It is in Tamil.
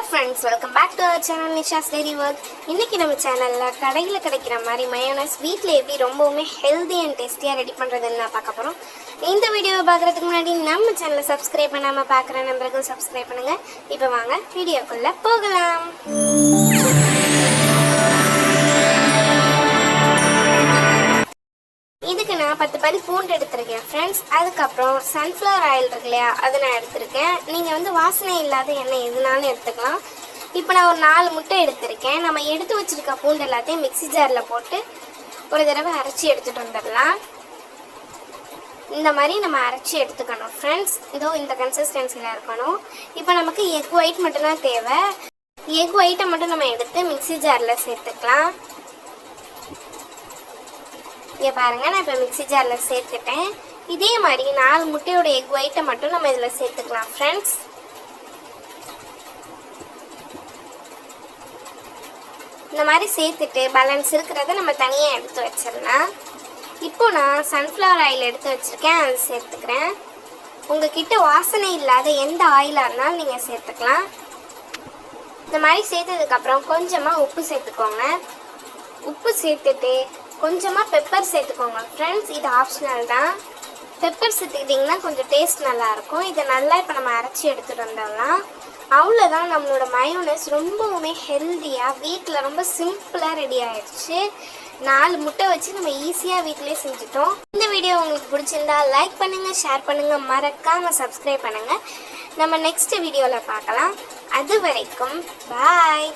Friends, welcome back to our channel Nisha's Daily Work. இன்னைக்கு நம்ம சேனல்ல கடையில கிடைக்கிற மாதிரி மயோனைஸ் வீட்ல எப்படி ரொம்பவே ஹெல்தி அண்ட் டேஸ்டியா ரெடி பண்றதுன்னு நான் பார்க்க போறோம். இந்த வீடியோவை பார்க்கறதுக்கு முன்னாடி நம்ம சேனலை சப்ஸ்கிரைப் பண்ணாம பார்க்குற நண்பர்கள் சப்ஸ்கிரைப் பண்ணுங்க. இப்போ வாங்க வீடியோக்குள்ள போகலாம். இதுக்கு நான் 10 பல் பூண்டு எடுத்திருக்கேன் ஃப்ரெண்ட்ஸ். அதுக்கப்புறம் சன்ஃப்ளவர் ஆயில் இருக்கு இல்லையா, அதை நான் எடுத்திருக்கேன். நீங்கள் வந்து வாசனை இல்லாத எண்ணெய் எதுனாலும் எடுத்துக்கலாம். இப்போ நான் ஒரு 4 முட்டை எடுத்திருக்கேன். நம்ம எடுத்து வச்சுருக்க பூண்டு எல்லாத்தையும் மிக்ஸி ஜாரில் போட்டு ஒரு தடவை அரைச்சி எடுத்துகிட்டு வந்துடலாம். இந்த மாதிரி நம்ம அரைச்சி எடுத்துக்கணும் ஃப்ரெண்ட்ஸ். இதோ இந்த கன்சிஸ்டன்சியில் இருக்கணும். இப்போ நமக்கு எக் ஒயிட் மட்டும்தான் தேவை. எக் ஒயிட்டை மட்டும் நம்ம எடுத்து மிக்ஸி ஜாரில் சேர்த்துக்கலாம். இங்கே பாருங்கள், நான் இப்போ மிக்ஸி ஜாரில் சேர்த்துட்டேன். இதே மாதிரி 4 முட்டையோட எக் ஒயிட்டை மட்டும் நம்ம இதில் சேர்த்துக்கலாம் ஃப்ரெண்ட்ஸ். இந்த மாதிரி சேர்த்துட்டு பேலன்ஸ் இருக்கிறத நம்ம தனியாக எடுத்து வச்சிடலாம். இப்போ நான் சன்ஃப்ளவர் ஆயில் எடுத்து வச்சுருக்கேன், அது சேர்த்துக்கிறேன். உங்ககிட்ட வாசனை இல்லாத எந்த ஆயிலாக இருந்தாலும் நீங்கள் சேர்த்துக்கலாம். இந்த மாதிரி சேர்த்ததுக்கப்புறம் கொஞ்சமாக உப்பு சேர்த்துக்கோங்க. உப்பு சேர்த்துட்டு கொஞ்சமாக பெப்பர் சேர்த்துக்கோங்க ஃப்ரெண்ட்ஸ். இது ஆப்ஷனல் தான். பெப்பர் சேர்த்துக்கிட்டிங்கன்னா கொஞ்சம் டேஸ்ட் நல்லாயிருக்கும். இதை நல்லா இப்போ நம்ம அரைச்சி எடுத்துகிட்டு வந்துடலாம். அவ்வளோதான், நம்மளோட மயோனைஸ் ரொம்பவுமே ஹெல்த்தியாக வீட்டில் ரொம்ப சிம்பிளாக ரெடி ஆகிடுச்சு. 4 முட்டை வச்சு நம்ம ஈஸியாக வீட்டிலே செஞ்சுட்டோம். இந்த வீடியோ உங்களுக்கு பிடிச்சிருந்தா லைக் பண்ணுங்கள், ஷேர் பண்ணுங்கள், மறக்காமல் சப்ஸ்கிரைப் பண்ணுங்கள். நம்ம நெக்ஸ்ட் வீடியோவில் பார்க்கலாம். அது வரைக்கும் பாய்.